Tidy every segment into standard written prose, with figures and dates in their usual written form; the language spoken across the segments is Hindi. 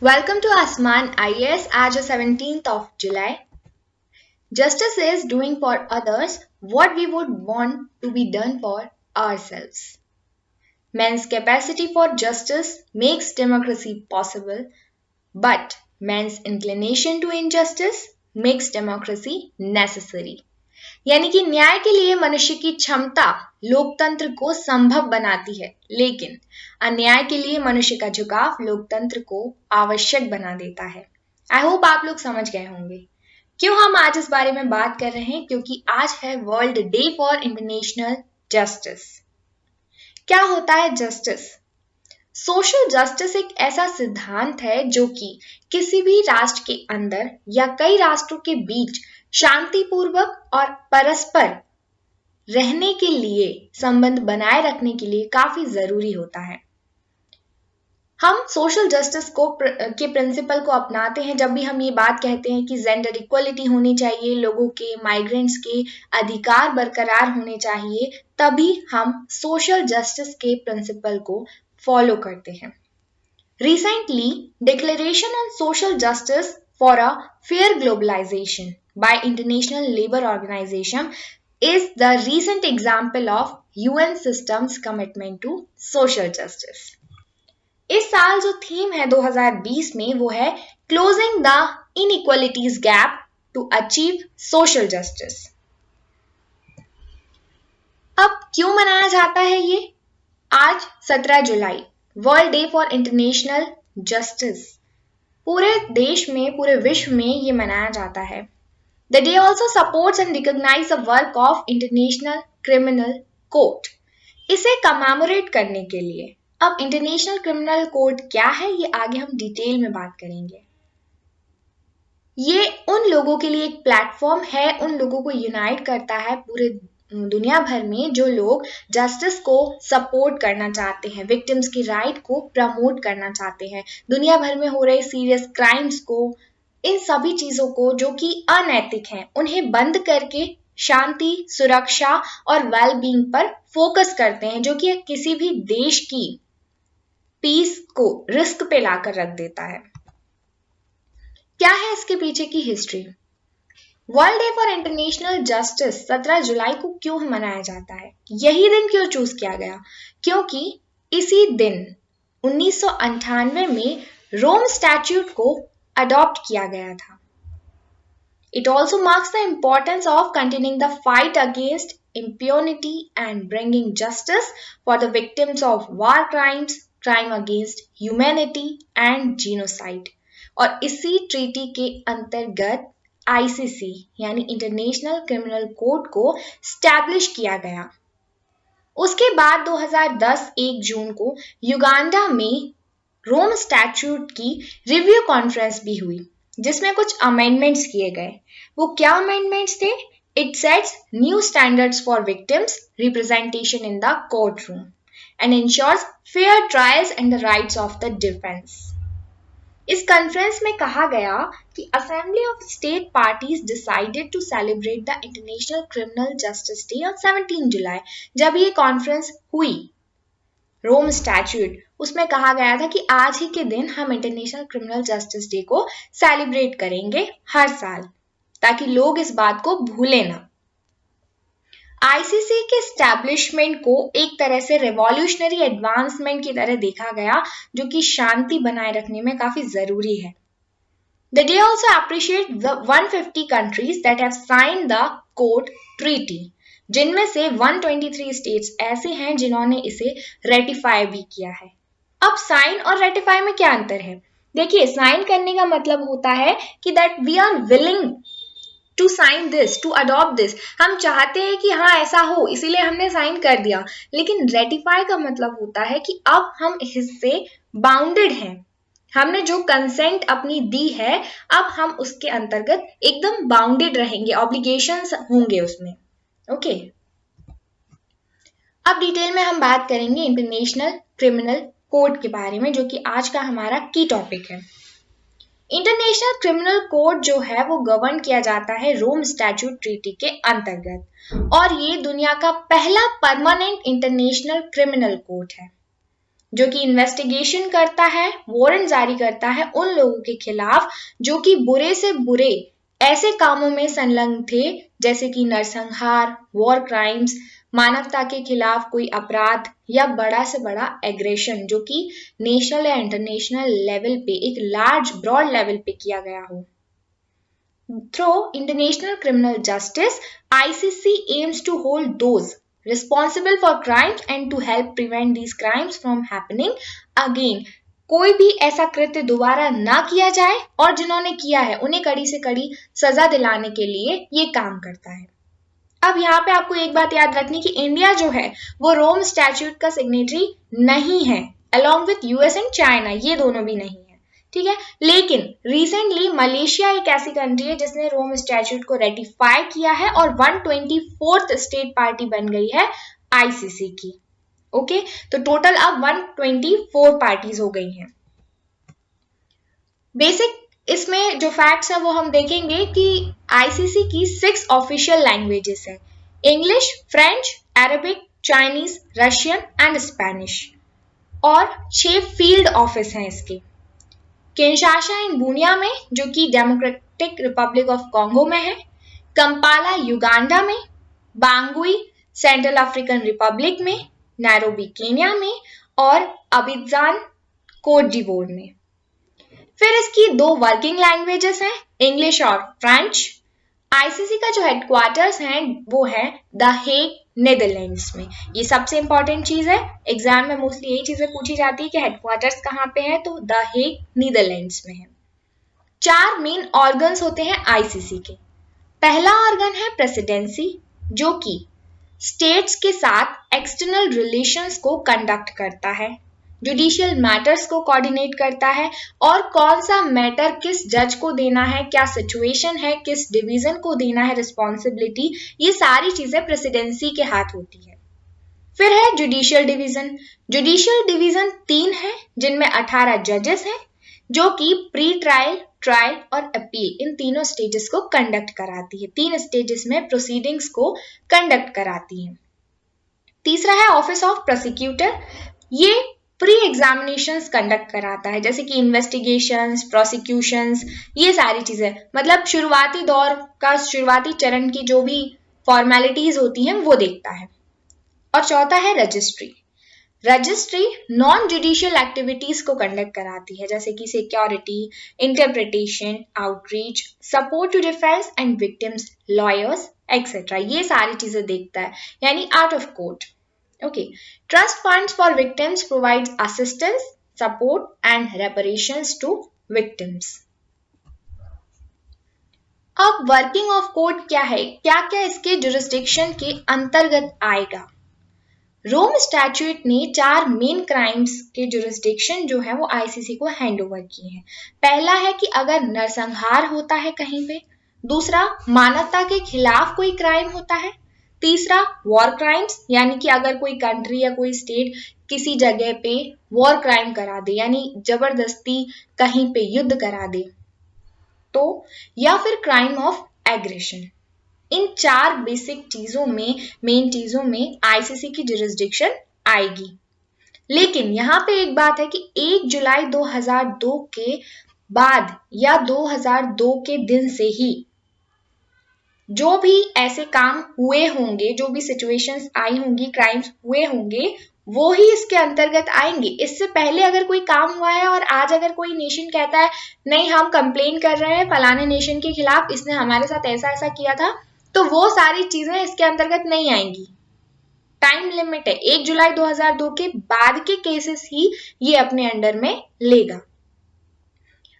Welcome to Asman IAS आज 17th of July. Justice is doing for others what we would want to be done for ourselves. Men's capacity for justice makes democracy possible, but men's inclination to injustice makes democracy necessary. यानी कि न्याय के लिए मनुष्य की क्षमता लोकतंत्र को संभव बनाती है, लेकिन अन्याय के लिए मनुष्य का झुकाव लोकतंत्र को आवश्यक बना देता है। आई होप आप लोग समझ गए होंगे क्यों हम आज इस बारे में बात कर रहे हैं, क्योंकि आज है world day for international justice. क्या होता है जस्टिस? सोशल जस्टिस एक ऐसा सिद्धांत है जो कि किसी भी राष्ट्र के अंदर या कई राष्ट्रों के बीच शांतिपूर्वक और परस्पर रहने के लिए संबंध बनाए रखने के लिए काफी जरूरी होता है। हम सोशल जस्टिस के प्रिंसिपल को अपनाते हैं जब भी हम ये बात कहते हैं कि जेंडर इक्वलिटी होनी चाहिए, लोगों के, माइग्रेंट्स के अधिकार बरकरार होने चाहिए, तभी हम सोशल जस्टिस के प्रिंसिपल को फॉलो करते हैं। Recently, Declaration on Social Justice for a Fair Globalization by International Labour Organization is the recent example of UN system's commitment to social justice. इस साल जो थीम है 2020 में वो है Closing the Inequalities Gap to Achieve Social Justice. अब क्यों मनाया जाता है ये? आज 17 जुलाई world day for international justice पूरे देश में, पूरे विश्व में ये मनाया जाता है। The day also supports and recognize the work of International Criminal Court, इसे कमेमोरेट करने के लिए। अब इंटरनेशनल क्रिमिनल कोर्ट क्या है ये आगे हम डिटेल में बात करेंगे। ये उन लोगों के लिए एक प्लेटफॉर्म है, उन लोगों को यूनाइट करता है पूरे दुनिया भर में जो लोग जस्टिस को सपोर्ट करना चाहते हैं, विक्टिम्स की राइट को प्रमोट करना चाहते हैं, दुनिया भर में हो रहे सीरियस क्राइम्स को, इन सभी चीजों को जो कि अनैतिक हैं, उन्हें बंद करके शांति, सुरक्षा और वेल बीइंग पर फोकस करते हैं, जो कि किसी भी देश की पीस को रिस्क पे लाकर रख देता है। क्या है इसके पीछे की history? World day for international justice 17 जुलाई को क्यों मनाया जाता है? यही दिन क्यों चूज किया गया? क्योंकि इसी दिन 1998 में रोम स्टैट्यूट को अडॉप्ट किया गया था। It also marks the importance of continuing the fight against impunity and bringing justice for the victims of war crimes, crime against humanity and genocide। और इसी ट्रीटी के अंतर्गत आईसीसी यानी इंटरनेशनल क्रिमिनल कोर्ट को स्टैब्लिश किया गया। उसके बाद 2010 1 जून को युगांडा में रोम स्टैट्यूट की रिव्यू कॉन्फ्रेंस भी हुई, जिसमें कुछ अमेंडमेंट्स किए गए। वो क्या अमेंडमेंट्स थे? It sets new standards for victims representation in the court room and insures fair trials and the rights of the defence. इस कॉन्फ्रेंस में कहा गया कि Assembly of State Parties decided to celebrate the International Criminal Justice Day on 17 July. जब ये कॉन्फ्रेंस हुई रोम स्टैट्यूट, उसमें कहा गया था कि आज ही के दिन हम इंटरनेशनल क्रिमिनल जस्टिस डे को सेलिब्रेट करेंगे हर साल, ताकि लोग इस बात को भूले ना। आईसीसी के एस्टैब्लिशमेंट को एक तरह से रेवोल्यूशनरी एडवांसमेंट की तरह देखा गया, जो कि शांति बनाए रखने में काफी जरूरी है। The day also appreciate the 150 countries that have signed the court treaty, जिनमें से 123 states ऐसे हैं जिन्होंने इसे रेटिफाई भी किया है। अब साइन और रेटिफाई में क्या अंतर है? देखिए, साइन करने का मतलब होता है कि that we are willing to sign this, to adopt this, हम चाहते हैं कि हाँ ऐसा हो, इसीलिए हमने साइन कर दिया। लेकिन रेटिफाई का मतलब होता है कि अब हम इससे बाउंडेड हैं, हमने जो कंसेंट अपनी दी है, अब हम उसके अंतर्गत एकदम बाउंडेड रहेंगे, ऑब्लिगेशंस होंगे उसमें। ओके, अब डिटेल में हम बात करेंगे इंटरनेशनल क्रिमिनल कोर्ट के बारे में, जो कि आज का हमारा की टॉपिक है। इंटरनेशनल क्रिमिनल कोर्ट जो है वो गवर्न किया जाता है रोम स्टैट्यूट ट्रीटी के अंतर्गत, और ये दुनिया का पहला परमानेंट इंटरनेशनल क्रिमिनल कोर्ट है। जो कि इन्वेस्टिगेशन करता है, वारंट जारी करता है उन लोगों के खिलाफ जो कि बुरे से बुरे ऐसे कामों में संलग्न थे जैसे कि नरसंहार, वॉर क्राइम्स, मानवता के खिलाफ कोई अपराध या बड़ा से बड़ा एग्रेशन जो कि नेशनल या इंटरनेशनल लेवल पे एक लार्ज ब्रॉड लेवल पे किया गया हो। Through international criminal justice, ICC aims to hold those responsible for crimes and to help prevent these crimes from happening again. कोई भी ऐसा कृत्य दोबारा ना किया जाए और जिन्होंने किया है उन्हें कड़ी से कड़ी सजा दिलाने के लिए ये काम करता है। अब यहाँ पे आपको एक बात याद रखनी कि इंडिया जो है वो रोम स्टैट्यूट का सिग्नेटरी नहीं है, along with US and China, ये दोनों भी नहीं है, ठीक है। लेकिन रिसेंटली मलेशिया एक ऐसी कंट्री है जिसने रोम स्टैट्यूट को रेटिफाई किया है और 124th स्टेट पार्टी बन गई है आईसीसी की। ओके, तो टोटल अब 124 पार्टीज हो गई हैं। बेसिक इसमें जो फैक्ट्स है वो हम देखेंगे कि आईसीसी की 6 ऑफिशियल लैंग्वेजेस है, English, French, Arabic, Chinese, Russian and Spanish, और 6 फील्ड ऑफिस हैं इसके। किंशासा इन बुनिया में जो कि डेमोक्रेटिक रिपब्लिक ऑफ कॉन्गो में है, कंपाला युगांडा में, बांगुई सेंट्रल अफ्रीकन रिपब्लिक में, नैरोबी केन्या में और अबिजान कोट डिवोर में। फिर इसकी 2 वर्किंग लैंग्वेजेस हैं, इंग्लिश और फ्रेंच। आईसीसी का जो हेडक्वार्टर्स है वो है द हेग, नीदरलैंड्स में। ये सबसे इंपॉर्टेंट चीज है, एग्जाम में मोस्टली यही चीजें पूछी जाती है कि हेडक्वार्टर्स कहाँ पे है, तो द हेग नीदरलैंड्स में है। 4 मेन ऑर्गन्स होते हैं आईसीसी के। पहला ऑर्गन है प्रेसिडेंसी जो कि स्टेट्स के साथ एक्सटर्नल रिलेशंस को कंडक्ट करता है, जुडिशियल मैटर्स को कोऑर्डिनेट करता है और कौन सा मैटर किस जज को देना है, क्या सिचुएशन है, किस डिवीजन को देना है रिस्पॉन्सिबिलिटी, ये सारी चीजें प्रेसिडेंसी के हाथ होती है। फिर है जुडिशियल डिवीजन। जुडिशियल डिवीजन 3 है जिनमें 18 जजेस हैं जो कि प्री ट्रायल, ट्रायल और अपील इन तीनों स्टेजेस को कंडक्ट कराती है। 3 स्टेजेस में प्रोसीडिंग्स को कंडक्ट कराती है। तीसरा है ऑफिस ऑफ प्रोसिक्यूटर, ये प्री एग्जामिनेशंस कंडक्ट कराता है जैसे कि इन्वेस्टिगेशंस, प्रोसिक्यूशंस, ये सारी चीजें, मतलब शुरुआती दौर का शुरुआती चरण की जो भी फॉर्मेलिटीज होती हैं वो देखता है। और चौथा है registry. Registry non judicial activities को कंडक्ट कराती है जैसे कि security, interpretation, outreach, support to defence and victims, lawyers etcetera, ये सारी चीजें देखता है, यानी out of court. Okay, trust funds for victims provides assistance, support and reparations to victims. अब वर्किंग ऑफ कोर्ट क्या है, क्या क्या इसके जुरिस्डिक्शन के अंतर्गत आएगा। रोम स्टैट्यूट ने 4 मेन क्राइम्स के जुरिस्डिक्शन जो है वो आईसीसी को हैंड ओवर किए हैं। पहला है कि अगर नरसंहार होता है कहीं पे, दूसरा मानवता के खिलाफ कोई क्राइम होता है, तीसरा वॉर क्राइम्स यानी कि अगर कोई कंट्री या कोई स्टेट किसी जगह पे वॉर क्राइम करा दे यानी जबरदस्ती कहीं पे युद्ध करा दे तो, या फिर crime of aggression. In 4 basic चीजों में, मेन चीजों में आईसीसी की जुरिस्डिक्शन आएगी। लेकिन यहाँ पे एक बात है कि 1 जुलाई 2002 के बाद या 2002 के दिन से ही जो भी ऐसे काम हुए होंगे, जो भी सिचुएशंस आई होंगी, क्राइम्स हुए होंगे, वो ही इसके अंतर्गत आएंगे। इससे पहले अगर कोई काम हुआ है और आज अगर कोई नेशन कहता है नहीं हम कंप्लेन कर रहे हैं फलाने नेशन के खिलाफ, इसने हमारे साथ ऐसा ऐसा किया था, तो वो सारी चीजें इसके अंतर्गत नहीं आएंगी। टाइम लिमिट है, 1 जुलाई 2002 के बाद के केसेस ही ये अपने अंडर में लेगा।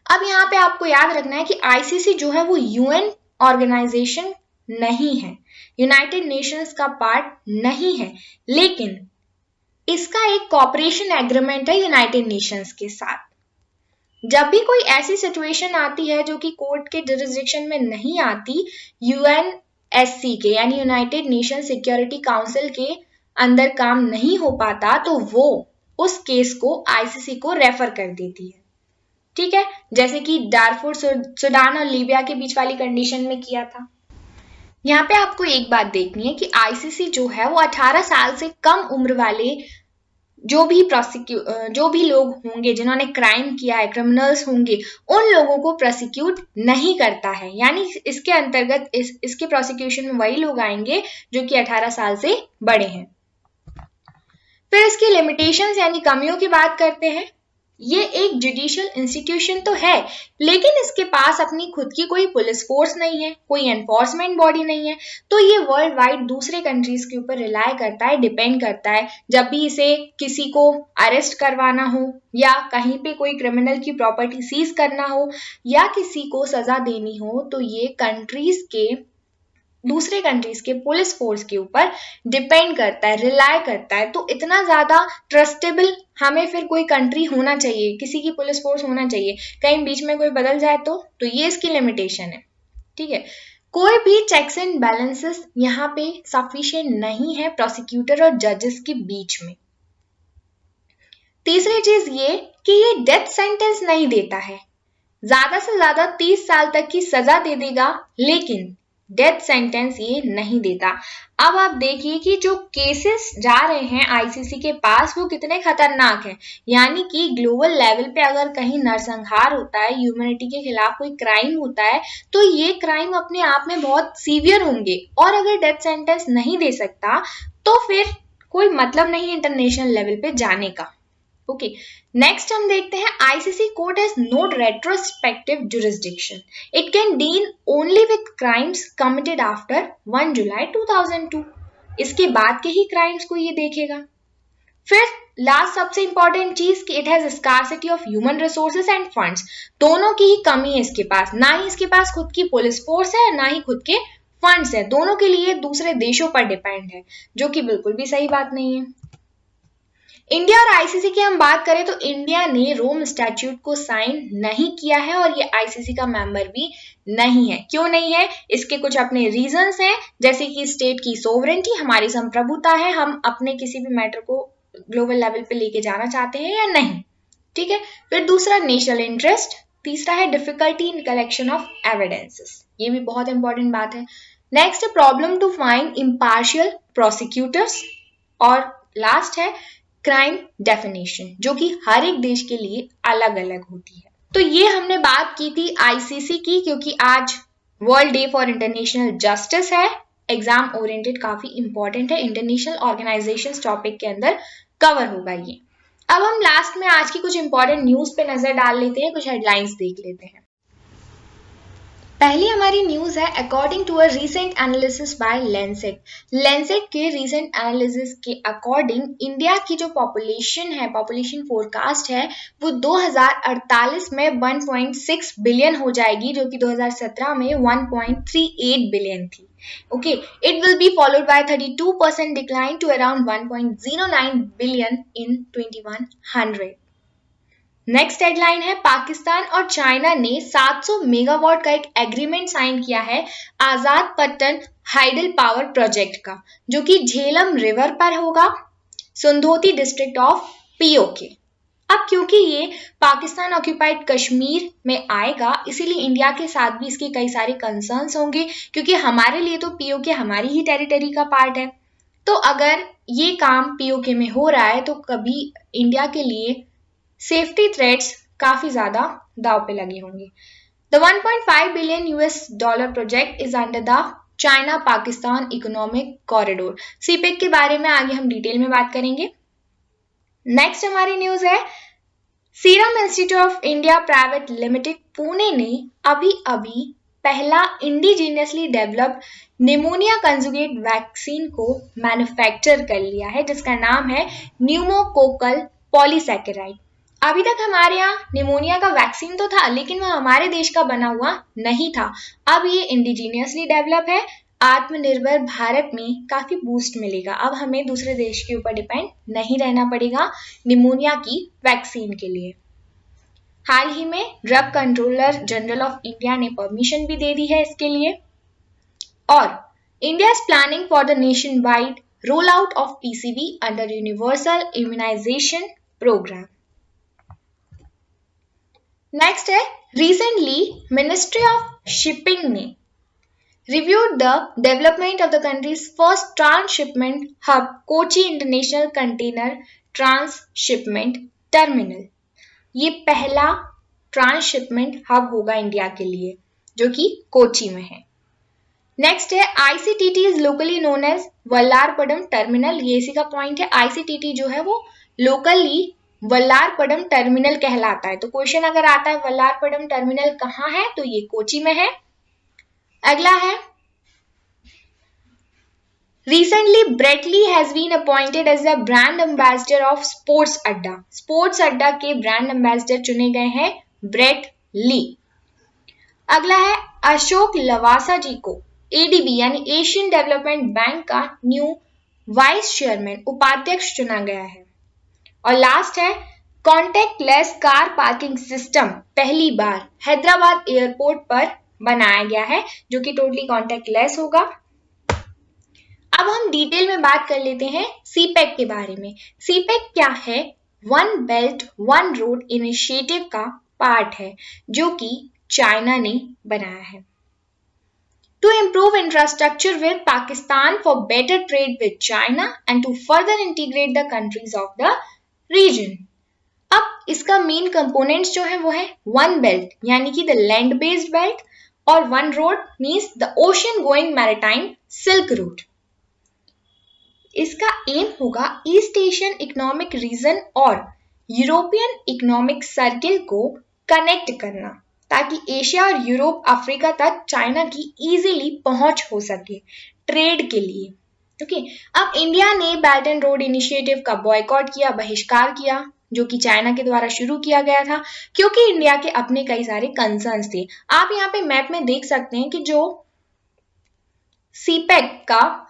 अब यहाँ पे आपको याद रखना है कि आईसीसी जो है वो यूएन ऑर्गेनाइजेशन नहीं है, यूनाइटेड नेशंस का पार्ट नहीं है, लेकिन इसका एक कॉपरेशन एग्रीमेंट है यूनाइटेड नेशंस के साथ। जब भी कोई ऐसी सिचुएशन आती है जो कि कोर्ट के जुरिस्डिक्शन में नहीं आती, यूएनएससी के यानी यूनाइटेड नेशन सिक्योरिटी काउंसिल के अंदर काम नहीं हो पाता, तो वो उस केस को आईसीसी को रेफर कर देती है। ठीक है, जैसे कि डारफुर, सूडान और लीबिया के बीच वाली कंडीशन में किया था। यहाँ पे आपको एक बात देखनी है कि आईसीसी जो है वो 18 साल से कम उम्र वाले जो भी लोग होंगे जिन्होंने क्राइम किया है, क्रिमिनल्स होंगे, उन लोगों को प्रोसिक्यूट नहीं करता है। यानी इसके अंतर्गत इसके प्रोसिक्यूशन में वही लोग आएंगे जो कि 18 साल से बड़े हैं। फिर इसकी लिमिटेशंस यानी कमियों की बात करते हैं। ये एक जुडिशियल इंस्टीट्यूशन तो है, लेकिन इसके पास अपनी खुद की कोई पुलिस फोर्स नहीं है, कोई एनफोर्समेंट बॉडी नहीं है, तो ये वर्ल्ड वाइड दूसरे कंट्रीज के ऊपर रिलाय करता है, डिपेंड करता है। जब भी इसे किसी को अरेस्ट करवाना हो या कहीं पे कोई क्रिमिनल की प्रॉपर्टी सीज करना हो या किसी को सजा देनी हो, तो ये दूसरे कंट्रीज के पुलिस फोर्स के ऊपर डिपेंड करता है, रिलाय करता है। तो इतना ज्यादा ट्रस्टेबल हमें फिर कोई कंट्री होना चाहिए, किसी की पुलिस फोर्स होना चाहिए। कहीं बीच में कोई बदल जाए तो ये इसकी लिमिटेशन है। ठीक है, कोई भी चेक्स एंड बैलेंसेस यहाँ पे सफिशिएंट नहीं है प्रोसिक्यूटर और जजेस के बीच में। तीसरी चीज ये कि ये डेथ सेंटेंस नहीं देता है, ज्यादा से ज्यादा 30 साल तक की सजा दे देगा, लेकिन डेथ सेंटेंस ये नहीं देता। अब आप देखिए कि जो केसेस जा रहे हैं आईसीसी के पास वो कितने खतरनाक हैं। यानी कि ग्लोबल लेवल पे अगर कहीं नरसंहार होता है, ह्यूमैनिटी के खिलाफ कोई क्राइम होता है, तो ये क्राइम अपने आप में बहुत सीवियर होंगे। और अगर डेथ सेंटेंस नहीं दे सकता तो फिर कोई मतलब नहीं इंटरनेशनल लेवल पे जाने का। ओके, नेक्स्ट हम देखते हैं ICC court has no retrospective jurisdiction, it can deal only with crimes committed after 1 July 2002। इसके बाद के ही क्राइम्स को ये देखेगा। फिर लास्ट सबसे इंपॉर्टेंट चीज कि it has scarcity of human resources end funds, दोनों की ही कमी है इसके पास। ना ही इसके पास खुद की पुलिस फोर्स है, ना ही खुद के फंड्स है, दोनों के लिए दूसरे देशों पर डिपेंड है, जो कि बिल्कुल भी सही बात नहीं है। इंडिया और आईसीसी की हम बात करें तो इंडिया ने रोम स्टैट्यूट को साइन नहीं किया है और ये आईसीसी का मेंबर भी नहीं है। क्यों नहीं है? इसके कुछ अपने रीजंस हैं, जैसे कि स्टेट की सोवरेंटी, हमारी संप्रभुता है, हम अपने किसी भी मैटर को ग्लोबल लेवल पे लेके जाना चाहते हैं या नहीं। ठीक है, फिर दूसरा नेशनल इंटरेस्ट, तीसरा है difficulty in collection of evidences, ये भी बहुत इंपॉर्टेंट बात है। नेक्स्ट है problem to find impartial prosecutors, और लास्ट है क्राइम डेफिनेशन, जो कि हर एक देश के लिए अलग अलग होती है। तो ये हमने बात की थी आईसीसी की, क्योंकि आज world day for international justice है। एग्जाम ओरिएंटेड काफी इंपॉर्टेंट है, इंटरनेशनल ऑर्गेनाइजेशंस टॉपिक के अंदर कवर होगा ये। अब हम लास्ट में आज की कुछ इंपॉर्टेंट न्यूज पे नजर डाल लेते हैं, कुछ हेडलाइंस देख लेते हैं। पहली हमारी न्यूज है according to a recent analysis by Lancet. Lancet के रीसेंट एनालिसिस के अकॉर्डिंग इंडिया की जो पॉपुलेशन है, पॉपुलेशन फोरकास्ट है, वो 2048 में 1.6 बिलियन हो जाएगी, जो कि 2017 में 1.38 बिलियन थी। Okay, it will be followed by 32% decline to around 1.09 billion in 2100। Next headline है पाकिस्तान और चाइना ने 700 मेगावाट का एक एग्रीमेंट साइन किया है आजाद पट्टन हाइडल पावर प्रोजेक्ट का, जो कि झेलम रिवर पर होगा, सुंदोती डिस्ट्रिक्ट ऑफ पीओके। अब क्योंकि ये पाकिस्तान ऑक्यूपाइड कश्मीर में आएगा, इसीलिए इंडिया के साथ भी इसके कई सारे कंसर्न्स होंगे, क्योंकि हमारे लिए तो पीओके हमारी ही टेरिटरी का पार्ट है। तो अगर ये काम पीओके में हो रहा है तो कभी इंडिया के लिए सेफ्टी थ्रेट्स काफी ज्यादा दाव पे लगे होंगे। The 1.5 billion US dollar project is under the China Pakistan economic corridor. CPEC के बारे में आगे हम डिटेल में बात करेंगे। नेक्स्ट हमारी न्यूज है serum institute of India private limited Pune ने अभी पहला indigenously developed pneumonia conjugate vaccine को मैन्युफैक्चर कर लिया है, जिसका नाम है न्यूमोकोकल पॉलीसैकेराइड। अभी तक हमारे यहाँ निमोनिया का वैक्सीन तो था, लेकिन वह हमारे देश का बना हुआ नहीं था। अब ये इंडिजीनियसली डेवलप है, आत्मनिर्भर भारत में काफी बूस्ट मिलेगा। अब हमें दूसरे देश के ऊपर डिपेंड नहीं रहना पड़ेगा निमोनिया की वैक्सीन के लिए। हाल ही में drug controller general of India ने परमिशन भी दे दी है इसके लिए। और India is planning for the nation wide roll out of PCV under universal immunisation programme. Next है रिसेंटली मिनिस्ट्री ऑफ शिपिंग ने reviewed the development of the country's first transshipment hub, Kochi International Container transshipment terminal. ये पहला ट्रांसशिपमेंट हब होगा इंडिया के लिए, जो कि कोची में है। नेक्स्ट है ICTT is locally known as Vallarpadam terminal. ये इसी का पॉइंट है, ICTT जो है वो लोकली वल्लारपडम टर्मिनल कहलाता है। तो क्वेश्चन अगर आता है वल्लारपडम टर्मिनल कहाँ है, तो ये कोची में है। अगला है Recently, Brett Lee has been appointed as the brand ambassador of Sports Adda. Sports Adda के brand ambassador चुने गए हैं ब्रेट ली। अगला है अशोक लवासा जी को ADB यानी एशियन डेवलपमेंट बैंक का न्यू वाइस चेयरमैन उपाध्यक्ष चुना गया है। और लास्ट है कॉन्टेक्टलेस कार पार्किंग सिस्टम पहली बार हैदराबाद एयरपोर्ट पर बनाया गया है, जो कि टोटली कॉन्टेक्टलेस होगा। अब हम डिटेल में बात कर लेते हैं सीपेक के बारे में। सीपेक क्या है? One Belt One Road initiative का पार्ट है, जो कि चाइना ने बनाया है। To improve infrastructure with Pakistan for better trade with China and to further integrate the countries of the region. अब इसका मेन कंपोनेंट्स जो है वो है वन बेल्ट यानी कि द लैंड बेस्ड बेल्ट, और one road means the ocean going maritime silk route. इसका एम होगा ईस्ट एशियन इकोनॉमिक रीजन और यूरोपियन इकोनॉमिक सर्किल को कनेक्ट करना, ताकि एशिया और यूरोप अफ्रीका तक चाइना की इजीली पहुंच हो सके ट्रेड के लिए। ओके, अब इंडिया ने बेल्ट एंड रोड इनिशिएटिव का बॉयकॉट किया, बहिष्कार किया, जो कि चाइना के द्वारा शुरू किया गया था, क्योंकि इंडिया के अपने कई सारे कंसर्न्स थे। आप यहाँ पे मैप में देख सकते हैं कि जो सीपेक का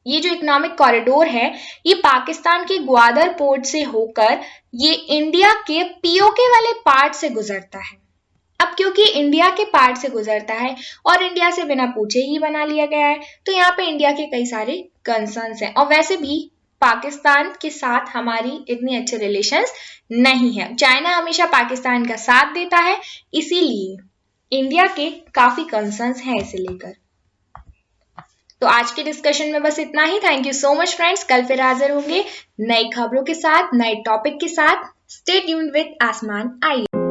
ये जो इकोनॉमिक कॉरिडोर है, ये पाकिस्तान के ग्वादर पोर्ट से होकर ये इंडिया के पीओके वाले पार्ट से गुजरता है। अब क्योंकि इंडिया के पार्ट से गुजरता है और इंडिया से बिना पूछे ही बना लिया गया है, तो यहाँ पे इंडिया के कई सारे कंसर्न्स हैं। और वैसे भी पाकिस्तान के साथ हमारी इतनी अच्छे रिलेशंस नहीं है, चाइना हमेशा पाकिस्तान का साथ देता है, इसीलिए इंडिया के काफी कंसर्न्स हैं इसे लेकर। तो आज के डिस्कशन में बस इतना ही। Thank you so much friends. कल फिर हाजिर होंगे नई खबरों के साथ, नए टॉपिक के साथ। स्टे ट्यून्ड विद आसमान आई।